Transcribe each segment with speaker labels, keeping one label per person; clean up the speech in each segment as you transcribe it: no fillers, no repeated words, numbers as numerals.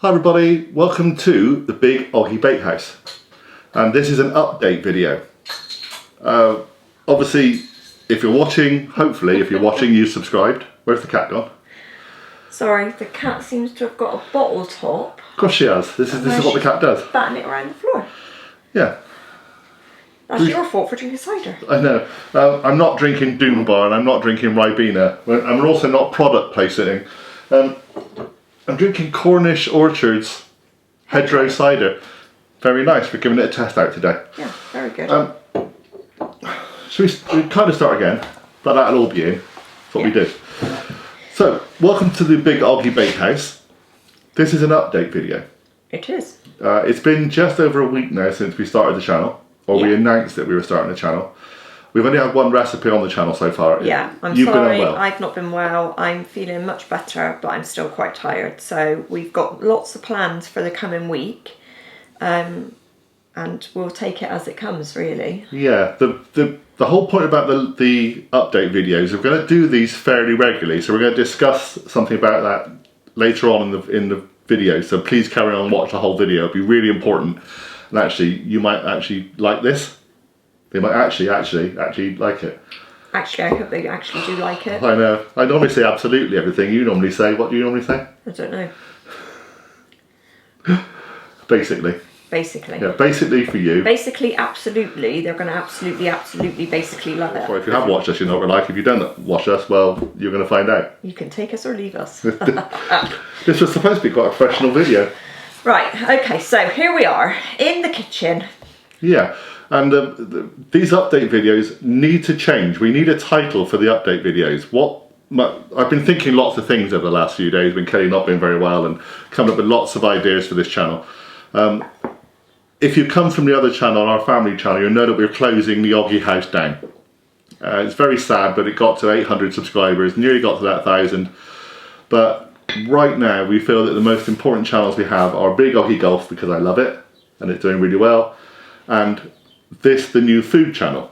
Speaker 1: Hi everybody, welcome to the Big Oggie Bakehouse, and this is an update video. Obviously, if you're watching, hopefully if you're watching you've subscribed. Where's the cat gone?
Speaker 2: Sorry, the cat seems to have got a bottle top.
Speaker 1: Of course she has, this is what the cat does.
Speaker 2: Batting it around the floor.
Speaker 1: Yeah.
Speaker 2: That's your fault for drinking cider.
Speaker 1: I know. I'm not drinking Doom Bar and I'm not drinking Ribena, and we're also not product placing. I'm drinking Cornish Orchards Hedgerow Cider. Very nice. We're giving it a test out today.
Speaker 2: Yeah, very good.
Speaker 1: Should we kind of start again? But that'll all be in. That's what we do. So, welcome to the Big Oggie Bakehouse. This is an update video.
Speaker 2: It is.
Speaker 1: It's been just over a week now since we started the channel, or we announced that we were starting the channel. We've only had one recipe on the channel so far.
Speaker 2: Yeah, I'm
Speaker 1: You've
Speaker 2: sorry,
Speaker 1: been unwell.
Speaker 2: I've not been well. I'm feeling much better, but I'm still quite tired. So we've got lots of plans for the coming week, and we'll take it as it comes, really. Yeah,
Speaker 1: the whole point about the update videos, we're going to do these fairly regularly, so we're going to discuss something about that later on in the video. So please carry on, watch the whole video. It'll be really important, and actually, you might actually like this. They might actually like it.
Speaker 2: Actually, I hope they actually do like it.
Speaker 1: I know. I normally say absolutely everything. You normally say, what do you normally say?
Speaker 2: I don't know.
Speaker 1: Basically.
Speaker 2: Basically.
Speaker 1: Yeah, basically for you.
Speaker 2: Basically, absolutely. They're going to absolutely, basically love it.
Speaker 1: Well, if you have watched us, you're not going to like it. If you don't watch us, well, you're going to find out.
Speaker 2: You can take us or leave us.
Speaker 1: This was supposed to be quite a professional video.
Speaker 2: Right, okay, so here we are in the kitchen.
Speaker 1: Yeah. And these update videos need to change. We need a title for the update videos. I've been thinking lots of things over the last few days when Kelly not been very well, and coming up with lots of ideas for this channel. If you come from the other channel, our family channel, you'll know that we're closing the Oggie House down. It's very sad, but it got to 800 subscribers, nearly got to that 1,000. But right now, we feel that the most important channels we have are Big Oggie Golf, because I love it, and it's doing really well, and the new food channel,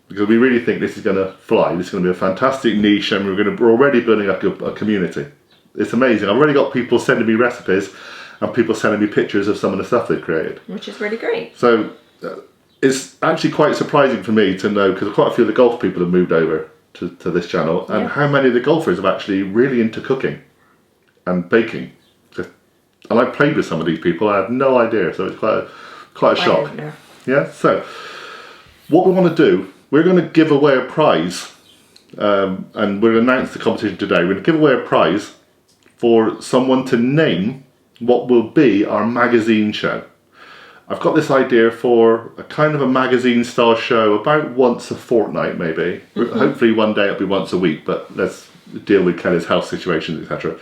Speaker 1: because we really think this is going to fly. This is going to be a fantastic niche, and we're already building up a community. It's amazing. I've already got people sending me recipes and people sending me pictures of some of the stuff they've created,
Speaker 2: which is really great.
Speaker 1: So it's actually quite surprising for me to know, because quite a few of the golf people have moved over to this channel, and how many of the golfers are actually really into cooking and baking. And I played with some of these people. I had no idea, so it's quite a shock. Yeah, so what we want to do, we're going to give away a prize, and we'll announce the competition today. We're going to give away a prize for someone to name what will be our magazine show. I've got this idea for a kind of a magazine style show, about once a fortnight maybe. Hopefully one day it'll be once a week, but let's deal with Kelly's health situations, etc.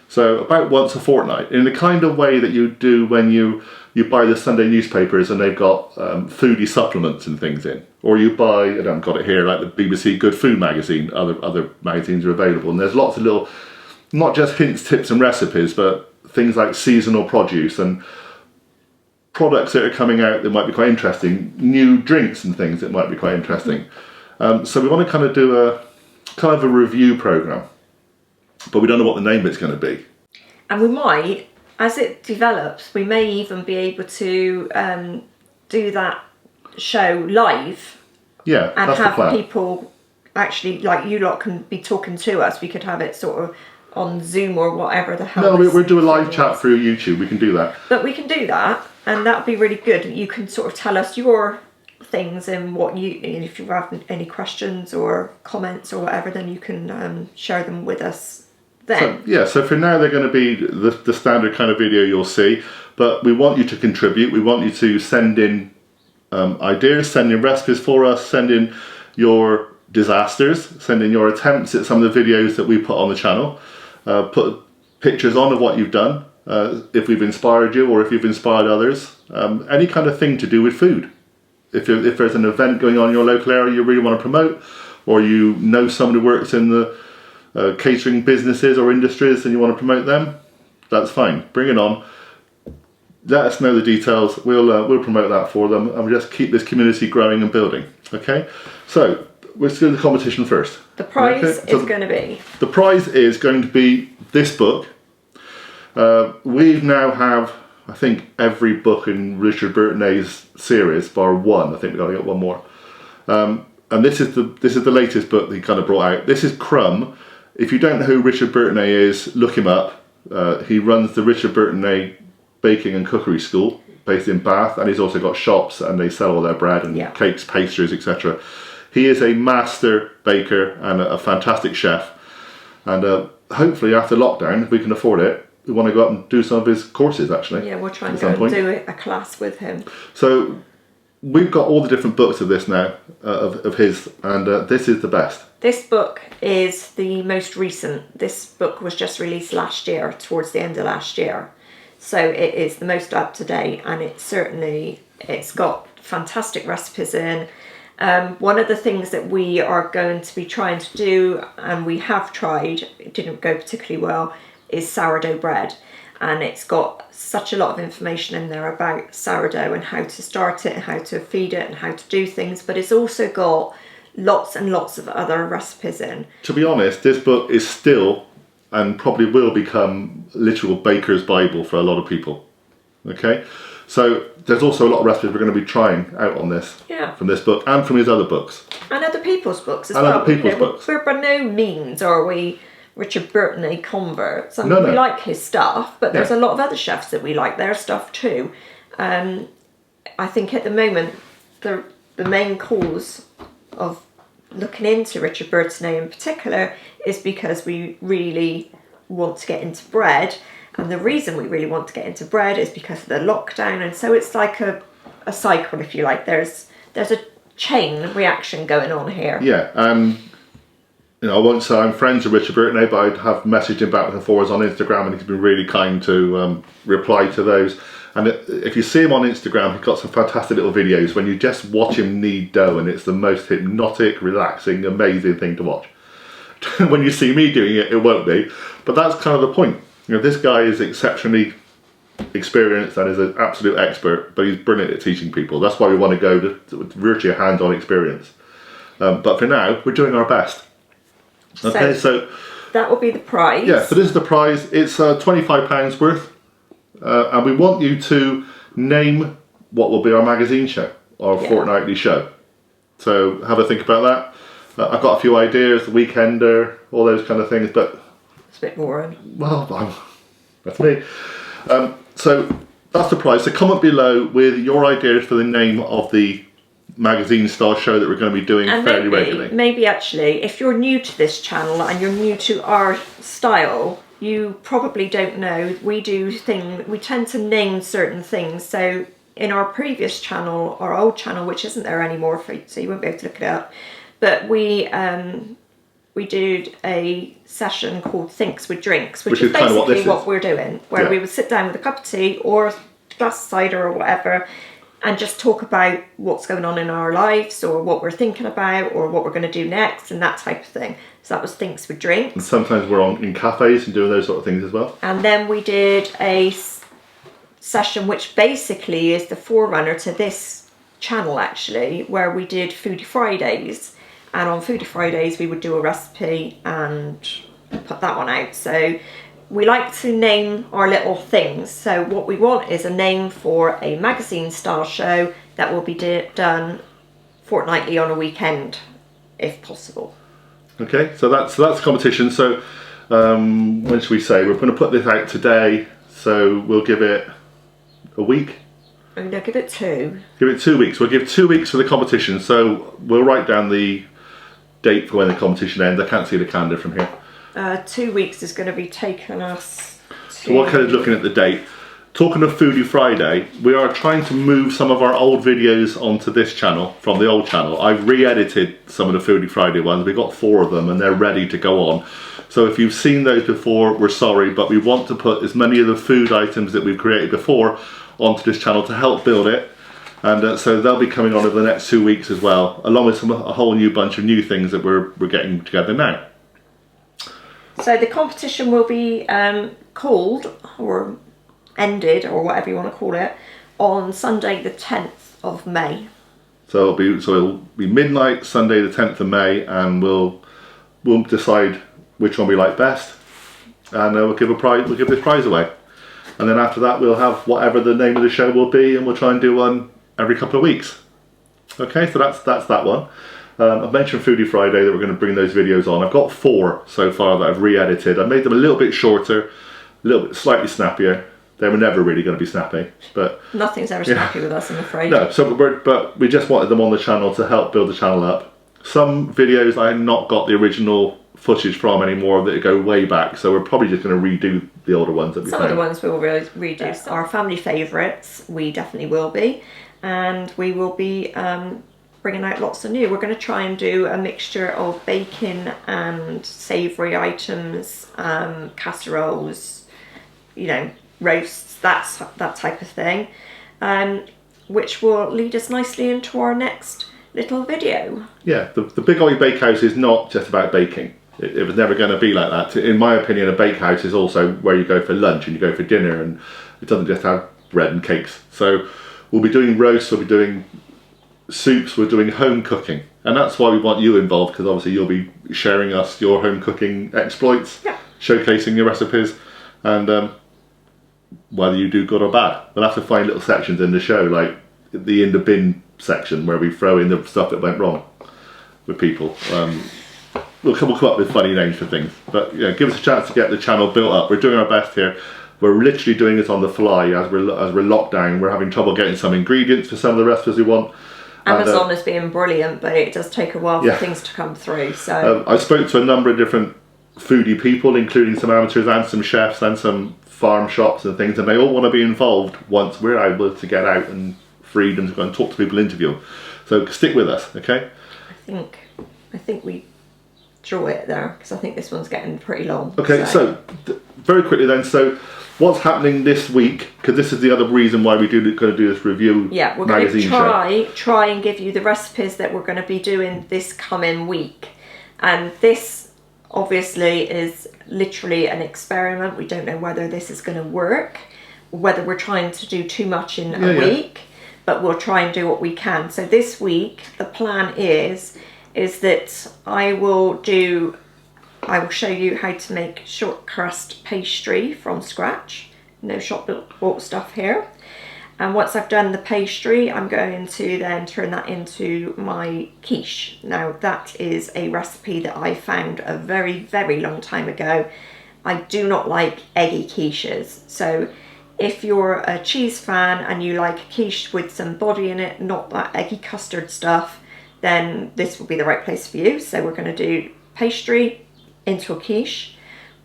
Speaker 1: So about once a fortnight, in the kind of way that you do when you buy the Sunday newspapers and they've got foodie supplements and things in. Or you buy, and I've got it here, like the BBC Good Food magazine, other magazines are available. And there's lots of little, not just hints, tips and recipes, but things like seasonal produce and products that are coming out that might be quite interesting, new drinks and things that might be quite interesting. So we want to kind of do a review programme, but we don't know what the name of it's going to be.
Speaker 2: And we might, as it develops, we may even be able to do that show live.
Speaker 1: Yeah,
Speaker 2: and
Speaker 1: that's the plan.
Speaker 2: Have people actually, like you lot can be talking to us. We could have it sort of on Zoom or whatever the hell.
Speaker 1: No, we'll do a live chat through YouTube. We can do that.
Speaker 2: But we can do that, and that would be really good. You can sort of tell us your things and if you have any questions or comments or whatever, then you can share them with us then.
Speaker 1: So for now they're going to be the standard kind of video you'll see, but we want you to contribute. We want you to send in ideas, send in recipes for us, send in your disasters, send in your attempts at some of the videos that we put on the channel, put pictures on of what you've done, if we've inspired you or if you've inspired others, any kind of thing to do with food. If there's an event going on in your local area you really want to promote, or you know someone who works in the catering businesses or industries and you want to promote them, that's fine. Bring it on. Let us know the details. We'll promote that for them, and we'll just keep this community growing and building. Okay, so let's do the competition first.
Speaker 2: The prize is going to be?
Speaker 1: The prize is going to be this book. We now have, I think, every book in Richard Bertinet's series, bar one. I think we've got to get one more. And this is the latest book that he kind of brought out. This is CRUMB. If you don't know who Richard Bertinet is, look him up. He runs the Richard Bertinet Baking and Cookery School, based in Bath, and he's also got shops, and they sell all their bread and cakes, pastries, etc. He is a master baker and a fantastic chef. And hopefully after lockdown, if we can afford it, we want to go up and do some of his courses, actually.
Speaker 2: Yeah, we'll try and go and do a class with him. So
Speaker 1: we've got all the different books of this now, of his, and this is the best.
Speaker 2: This book is the most recent. This book was just released last year, towards the end of last year. So it is the most up to date, and it's got fantastic recipes in. One of the things that we are going to be trying to do, and we have tried, it didn't go particularly well, is sourdough bread. And it's got such a lot of information in there about sourdough and how to start it and how to feed it and how to do things. But it's also got lots and lots of other recipes in.
Speaker 1: To be honest, this book is still, and probably will become, literal baker's Bible for a lot of people. Okay? So there's also a lot of recipes we're going to be trying out on this.
Speaker 2: Yeah.
Speaker 1: From this book and from his other books.
Speaker 2: And other people's books as
Speaker 1: and
Speaker 2: well.
Speaker 1: Other people's books.
Speaker 2: We're by no means are we Richard Bertinet converts. I mean,
Speaker 1: No.
Speaker 2: we like his stuff, but there's a lot of other chefs that we like their stuff too. I think at the moment, the main cause of looking into Richard Bertinet in particular is because we really want to get into bread. And the reason we really want to get into bread is because of the lockdown. And so it's like a cycle, if you like. There's a chain reaction going on here.
Speaker 1: Yeah, you know, I won't say I'm friends with Richard Bertinet, but I have messaged him back and forwards on Instagram, and he's been really kind to reply to those. And if you see him on Instagram, he's got some fantastic little videos when you just watch him knead dough, and it's the most hypnotic, relaxing, amazing thing to watch. When you see me doing it, it won't be. But that's kind of the point. You know, this guy is exceptionally experienced and is an absolute expert, but he's brilliant at teaching people. That's why we want to go to virtually a hands-on experience. But for now, we're doing our best. Okay, so
Speaker 2: that will be the prize.
Speaker 1: Yeah, so this is the prize. It's £25 worth. And we want you to name what will be our magazine show, our fortnightly show. So have a think about that. I've got a few ideas, the Weekender, all those kind of things, but
Speaker 2: it's a bit boring.
Speaker 1: Well, that's me. So that's the prize. So comment below with your ideas for the name of the magazine style show that we're going to be doing fairly regularly.
Speaker 2: Maybe actually, if you're new to this channel and you're new to our style, you probably don't know we tend to name certain things. So in our previous channel, our old channel, which isn't there anymore, so you won't be able to look it up, but we did a session called Thinks with Drinks, which is basically what we're doing, where we would sit down with a cup of tea or a glass of cider or whatever and just talk about what's going on in our lives or what we're thinking about or what we're going to do next and that type of thing. So that was Thinks with Drinks.
Speaker 1: And sometimes we're in cafes and doing those sort of things as well.
Speaker 2: And then we did a session which basically is the forerunner to this channel actually, where we did Foodie Fridays. And on Foodie Fridays we would do a recipe and put that one out. So we like to name our little things. So what we want is a name for a magazine style show that will be done fortnightly on a weekend, if possible.
Speaker 1: Okay, so that's the competition. So when should we say? We're going to put this out today, so we'll give it a week.
Speaker 2: I'm going to give it 2.
Speaker 1: Give it 2 weeks. We'll give 2 weeks for the competition. So we'll write down the date for when the competition ends. I can't see the calendar from here.
Speaker 2: 2 weeks is going to be taking us to...
Speaker 1: So we're kind of looking at the date. Talking of Foodie Friday, we are trying to move some of our old videos onto this channel from the old channel. I've re-edited some of the Foodie Friday ones. We've got 4 of them and they're ready to go on. So if you've seen those before, we're sorry, but we want to put as many of the food items that we've created before onto this channel to help build it. And so they'll be coming on over the next 2 weeks as well, along with a whole new bunch of new things that we're getting together now.
Speaker 2: So the competition will be called, or ended, or whatever you want to call it, on Sunday the 10th of May.
Speaker 1: So it'll be midnight, Sunday the 10th of May, and we'll decide which one we like best, and we'll give this prize away. And then after that, we'll have whatever the name of the show will be, and we'll try and do one every couple of weeks. Okay, so that's that one. I've mentioned Foodie Friday that we're going to bring those videos on. I've got 4 so far that I've re-edited. I made them a little bit shorter, a little bit slightly snappier. They were never really going to be snappy, but
Speaker 2: nothing's ever snappy with us, I'm afraid.
Speaker 1: No, so but we just wanted them on the channel to help build the channel up. Some videos I have not got the original footage from anymore that go way back, so we're probably just going to redo the older ones that we
Speaker 2: Some of the ones we will redo. Our family favourites, we definitely will be, and we will be bringing out lots of new. We're going to try and do a mixture of baking and savoury items, casseroles, you know, roasts, that type of thing, which will lead us nicely into our next little video. Yeah,
Speaker 1: the Big Oggie Bakehouse is not just about baking. It was never going to be like that. In my opinion, a bakehouse is also where you go for lunch and you go for dinner, and it doesn't just have bread and cakes. So we'll be doing roasts, we'll be doing soups, we're doing home cooking, and that's why we want you involved, because obviously you'll be sharing us your home cooking exploits, showcasing your recipes, and whether you do good or bad. We'll have to find little sections in the show, like the in the bin section, where we throw in the stuff that went wrong with people. We'll come up with funny names for things, but yeah, give us a chance to get the channel built up. We're doing our best here. We're literally doing this on the fly as we're locked down. We're having trouble getting some ingredients for some of the recipes we want.
Speaker 2: Amazon is being brilliant, but it does take a while for things to come through. So
Speaker 1: I spoke to a number of different foodie people, including some amateurs and some chefs and some farm shops and things, and they all want to be involved once we're able to get out and freedom to go and talk to people, interview them. So stick with us, okay?
Speaker 2: I think we draw it there, because I think this one's getting pretty long.
Speaker 1: Okay, so very quickly then, so what's happening this week, because this is the other reason why we're going to do this review.
Speaker 2: Yeah, we're going to try and give you the recipes that we're going to be doing this coming week. And this obviously is literally an experiment. We don't know whether this is going to work, whether we're trying to do too much in a week, but we'll try and do what we can. So this week, the plan is that I will show you how to make short crust pastry from scratch. No shop bought stuff here. And once I've done the pastry, I'm going to then turn that into my quiche. Now that is a recipe that I found a very, very long time ago. I do not like eggy quiches. So if you're a cheese fan and you like quiche with some body in it, not that eggy custard stuff, then this will be the right place for you. So we're going to do pastry into a quiche.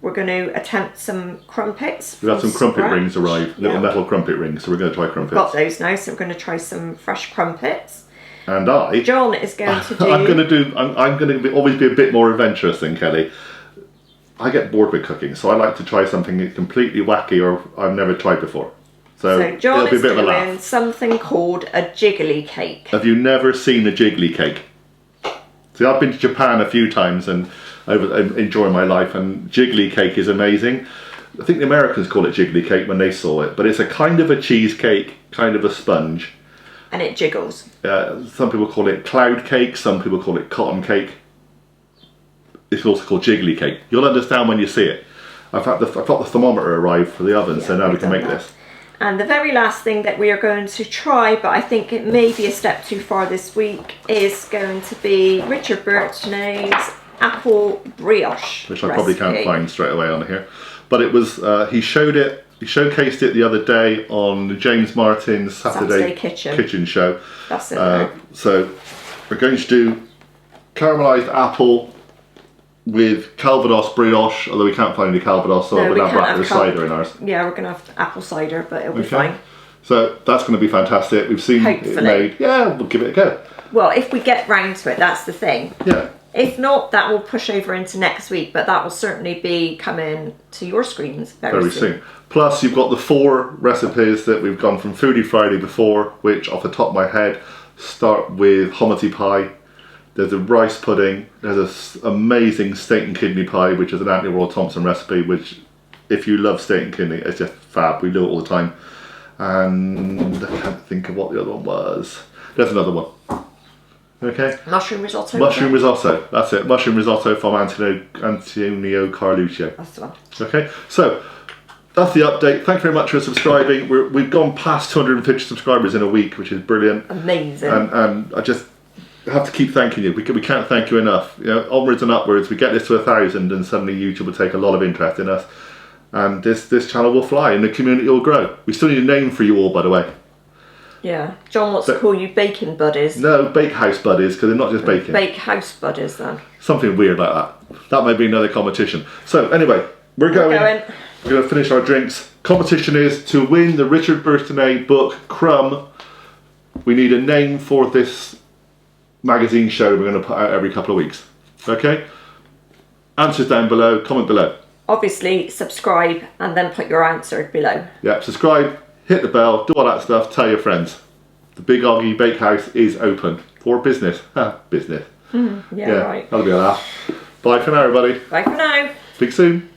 Speaker 2: We're going to attempt some crumpets.
Speaker 1: We've had some crumpet rings arrive, little metal crumpet rings, so we're going to try crumpets.
Speaker 2: We've got those now, so we're going to try some fresh crumpets.
Speaker 1: And
Speaker 2: John is going to do...
Speaker 1: I'm going to always be a bit more adventurous than Kelly. I get bored with cooking, so I like to try something completely wacky or I've never tried before. So
Speaker 2: John
Speaker 1: it'll be
Speaker 2: is
Speaker 1: a bit of a
Speaker 2: doing
Speaker 1: laugh.
Speaker 2: something called a jiggly cake.
Speaker 1: Have you never seen a jiggly cake? See, I've been to Japan a few times and enjoying my life, and jiggly cake is amazing. I think the Americans call it jiggly cake when they saw it, but it's a kind of a cheesecake, kind of a sponge.
Speaker 2: And it jiggles.
Speaker 1: Some people call it cloud cake, some people call it cotton cake. It's also called jiggly cake. You'll understand when you see it. I've got the thermometer arrive for the oven, so now we can make this.
Speaker 2: And the very last thing that we are going to try, but I think it may be a step too far this week, is going to be Richard Bertinet's apple brioche
Speaker 1: which I probably can't find straight away on here. But it was, he showcased it the other day on James Martin's Saturday Kitchen show.
Speaker 2: That's it.
Speaker 1: So we're going to do caramelised apple with Calvados brioche, although we can't find any Calvados, so we're going to have cider in ours.
Speaker 2: Yeah, we're going to have apple cider, but it'll be fine.
Speaker 1: So that's going to be fantastic. We've seen it made. Yeah, we'll give it a go.
Speaker 2: Well, if we get round to it, that's the thing.
Speaker 1: Yeah.
Speaker 2: If not, that will push over into next week, but that will certainly be coming to your screens very soon.
Speaker 1: Plus, you've got the 4 recipes that we've gone from Foodie Friday before, which off the top of my head start with hominy pie. There's a rice pudding. There's an amazing steak and kidney pie, which is an Anthony Royal Thompson recipe, which, if you love steak and kidney, it's just fab. We do it all the time. And I can't think of what the other one was. There's another one. Okay.
Speaker 2: Mushroom risotto.
Speaker 1: Mushroom risotto. That's it. Mushroom risotto from Antonio Carluccio.
Speaker 2: That's the one.
Speaker 1: Okay. So that's the update. Thank you very much for subscribing. We've gone past 250 subscribers in a week, which is brilliant.
Speaker 2: Amazing.
Speaker 1: And I just have to keep thanking you. We can't thank you enough. You know, onwards and upwards. We get this to 1,000, and suddenly YouTube will take a lot of interest in us, and this channel will fly, and the community will grow. We still need a name for you all, by the way.
Speaker 2: Yeah, John wants to call you Baking Buddies.
Speaker 1: No, Bakehouse Buddies, because they're not just baking.
Speaker 2: Bakehouse Buddies, then.
Speaker 1: Something weird like that. That may be another competition. So anyway, we're going. We're going to finish our drinks. Competition is to win the Richard Bertinet book, CRUMB. We need a name for this magazine show we're going to put out every couple of weeks. Okay? Answers down below, comment below.
Speaker 2: Obviously, subscribe and then put your answer below.
Speaker 1: Yeah, subscribe, hit the bell, do all that stuff, tell your friends. The Big Oggie Bakehouse is open for business. Business.
Speaker 2: Yeah, right.
Speaker 1: That'll be a laugh. Bye for now, everybody.
Speaker 2: Bye for now.
Speaker 1: Speak soon.